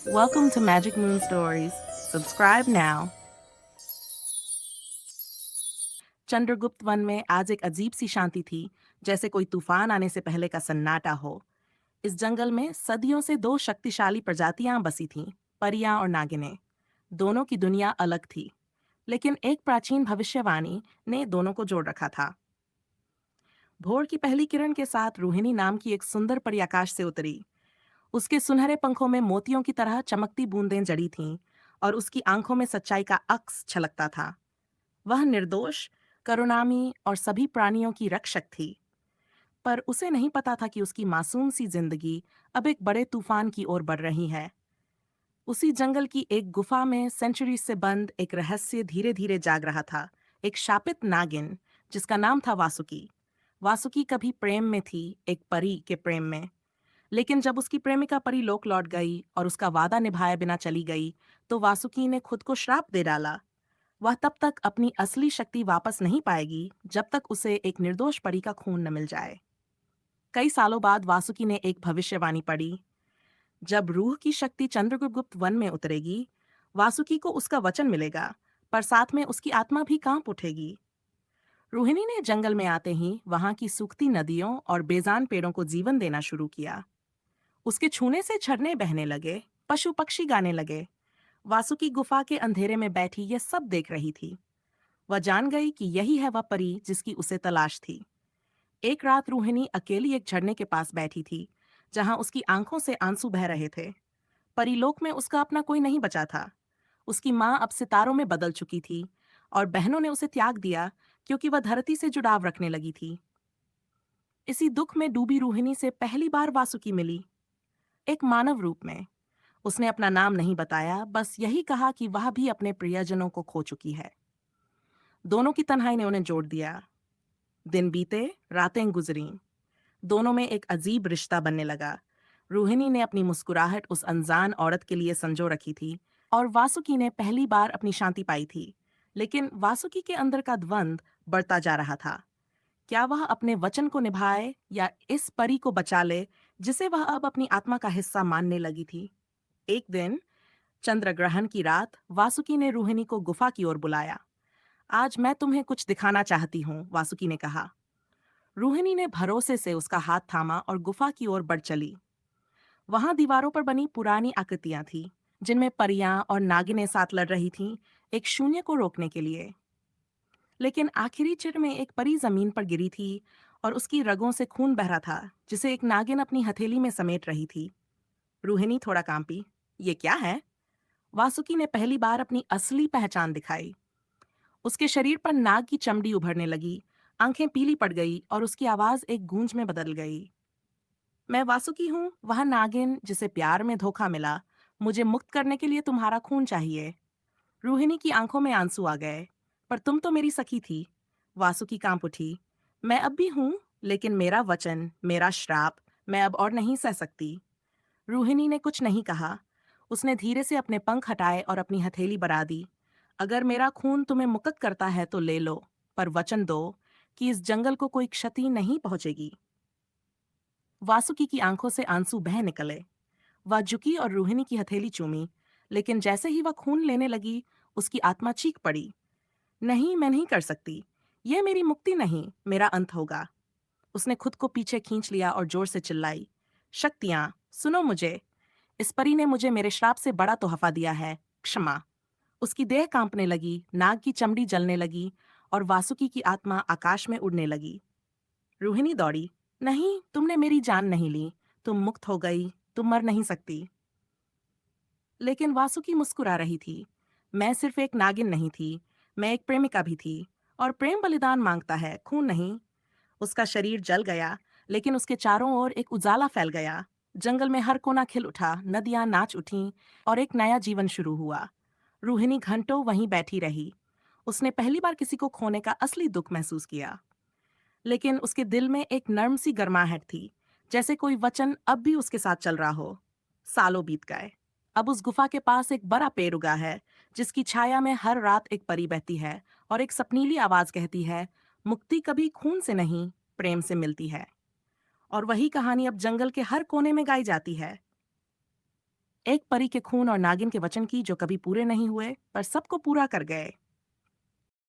Welcome to Magic Moon Stories. Subscribe now. Chandragupta one में आज एक अजीब सी शांति थी, जैसे कोई तूफान आने से पहले का सन्नाटा हो। इस जंगल में सदियों से दो शक्तिशाली प्रजातियां बसी थीं, परियां और नागिनें। दोनों की दुनिया अलग थी, लेकिन एक प्राचीन भविष्यवाणी ने दोनों को जोड़ रखा था। भोर की पहली किरण के साथ रोहिणी नाम की एक सुंदर परी आकाश से उतरी। उसके सुनहरे पंखों में मोतियों की तरह चमकती बूंदें जड़ी थीं और उसकी आंखों में सच्चाई का अक्स छलकता था। वह निर्दोष, करुणामयी और सभी प्राणियों की रक्षक थी। पर उसे नहीं पता था कि उसकी मासूम सी जिंदगी अब एक बड़े तूफान की ओर बढ़ रही है। उसी जंगल की एक गुफा में सेंचुरी से बंद एक रहस्य धीरे धीरे जाग रहा था। एक शापित नागिन जिसका नाम था वासुकी। वासुकी कभी प्रेम में थी, एक परी के प्रेम में। लेकिन जब उसकी प्रेमिका परी लोक लौट गई और उसका वादा निभाए बिना चली गई, तो वासुकी ने खुद को श्राप दे डाला। वह तब तक अपनी असली शक्ति वापस नहीं पाएगी जब तक उसे एक निर्दोष परी का खून न मिल जाए। कई सालों बाद वासुकी ने एक भविष्यवाणी पढ़ी। जब रूह की शक्ति चंद्रगुप्त वन में उतरेगी, वासुकी को उसका वचन मिलेगा, पर साथ में उसकी आत्मा भी कांप उठेगी। रोहिणी ने जंगल में आते ही वहां की सूखती नदियों और बेजान पेड़ों को जीवन देना शुरू किया। उसके छूने से झरने बहने लगे, पशु पक्षी गाने लगे। वासुकी गुफा के अंधेरे में बैठी यह सब देख रही थी। वह जान गई कि यही है वह परी जिसकी उसे तलाश थी। एक रात रोहिणी अकेली एक झरने के पास बैठी थी, जहां उसकी आंखों से आंसू बह रहे थे। परीलोक में उसका अपना कोई नहीं बचा था। उसकी माँ अब सितारों में बदल चुकी थी और बहनों ने उसे त्याग दिया क्योंकि वह धरती से जुड़ाव रखने लगी थी। इसी दुख में डूबी रोहिणी से पहली बार वासुकी मिली, एक मानव रूप में। उसने अपना नाम नहीं बताया, बस यही कहा कि वह भी अपने प्रियजनों को खो चुकी है। दोनों की तन्हाई ने उन्हें जोड़ दिया। दिन बीते, रातें गुजरीं। दोनों में एक अजीब रिश्ता बनने लगा। रोहिणी ने अपनी मुस्कुराहट उस अनजान औरत के लिए संजो रखी थी और वासुकी ने पहली बार अपनी शांति पाई थी। लेकिन वासुकी के अंदर का द्वंद बढ़ता जा रहा था। क्या वह अपने वचन को निभाए या इस परी को बचा ले जिसे वह अब अपनी आत्मा का हिस्सा मानने लगी थी। एक दिन चंद्र ग्रहण की रात वासुकी ने रोहिणी को गुफा की ओर बुलाया। आज मैं तुम्हें कुछ दिखाना चाहती हूँ, वासुकी ने कहा। रोहिणी ने भरोसे से उसका हाथ थामा और गुफा की ओर बढ़ चली। वहां दीवारों पर बनी पुरानी आकृतियां थीं, जिनमें परियां और नागिनें साथ लड़ रही थीं, एक शून्य को रोकने के लिए। लेकिन आखिरी चिर में एक परी जमीन पर गिरी थी और उसकी रगों से खून बह रहा था, जिसे एक नागिन अपनी हथेली में समेट रही थी। रोहिणी थोड़ा कांपी। ये क्या है? वासुकी ने पहली बार अपनी असली पहचान दिखाई। उसके शरीर पर नाग की चमड़ी उभरने लगी, आंखें पीली पड़ गई और उसकी आवाज एक गूंज में बदल गई। मैं वासुकी हूँ, वह नागिन जिसे प्यार में धोखा मिला। मुझे मुक्त करने के लिए तुम्हारा खून चाहिए। रोहिणी की आंखों में आंसू आ गए। पर तुम तो मेरी सखी थी। वासुकी कांप उठी। मैं अब भी हूँ, लेकिन मेरा वचन, मेरा श्राप, मैं अब और नहीं सह सकती। रोहिणी ने कुछ नहीं कहा। उसने धीरे से अपने पंख हटाए और अपनी हथेली बढ़ा दी। अगर मेरा खून तुम्हें मुक्त करता है तो ले लो, पर वचन दो कि इस जंगल को कोई क्षति नहीं पहुंचेगी। वासुकी की आंखों से आंसू बह निकले। वह झुकी और रोहिणी की हथेली चूमी, लेकिन जैसे ही वह खून लेने लगी, उसकी आत्मा चीख पड़ी। नहीं, मैं नहीं कर सकती। यह मेरी मुक्ति नहीं, मेरा अंत होगा। उसने खुद को पीछे खींच लिया और जोर से चिल्लाई, शक्तियां, सुनो मुझे। इस परी ने मुझे मेरे श्राप से बड़ा तोहफा दिया है, क्षमा। उसकी देह कांपने लगी, नाग की चमड़ी जलने लगी और वासुकी की आत्मा आकाश में उड़ने लगी। रोहिणी दौड़ी। नहीं, तुमने मेरी जान नहीं ली। तुम मुक्त हो गई, तुम मर नहीं सकती। लेकिन वासुकी मुस्कुरा रही थी। मैं सिर्फ एक नागिन नहीं थी, मैं एक प्रेमिका भी थी। और प्रेम बलिदान मांगता है, खून नहीं। उसका शरीर जल गया, लेकिन उसके चारों ओर एक उजाला फैल गया। जंगल में हर कोना खिल उठा, नदियां नाच उठीं और एक नया जीवन शुरू हुआ। रोहिणी घंटों वहीं बैठी रही। उसने पहली बार किसी को खोने का असली दुख महसूस किया। लेकिन उसके दिल में एक नर्म सी गर्माहट थी, जैसे कोई वचन अब भी उसके साथ चल रहा हो। सालों बीत गए। अब उस गुफा के पास एक बड़ा पेड़ उगा है, जिसकी छाया में हर रात एक परी बहती है और एक सपनीली आवाज कहती है, मुक्ति कभी खून से नहीं, प्रेम से मिलती है। और वही कहानी अब जंगल के हर कोने में गाई जाती है। एक परी के खून और नागिन के वचन की जो कभी पूरे नहीं हुए पर सबको पूरा कर गए।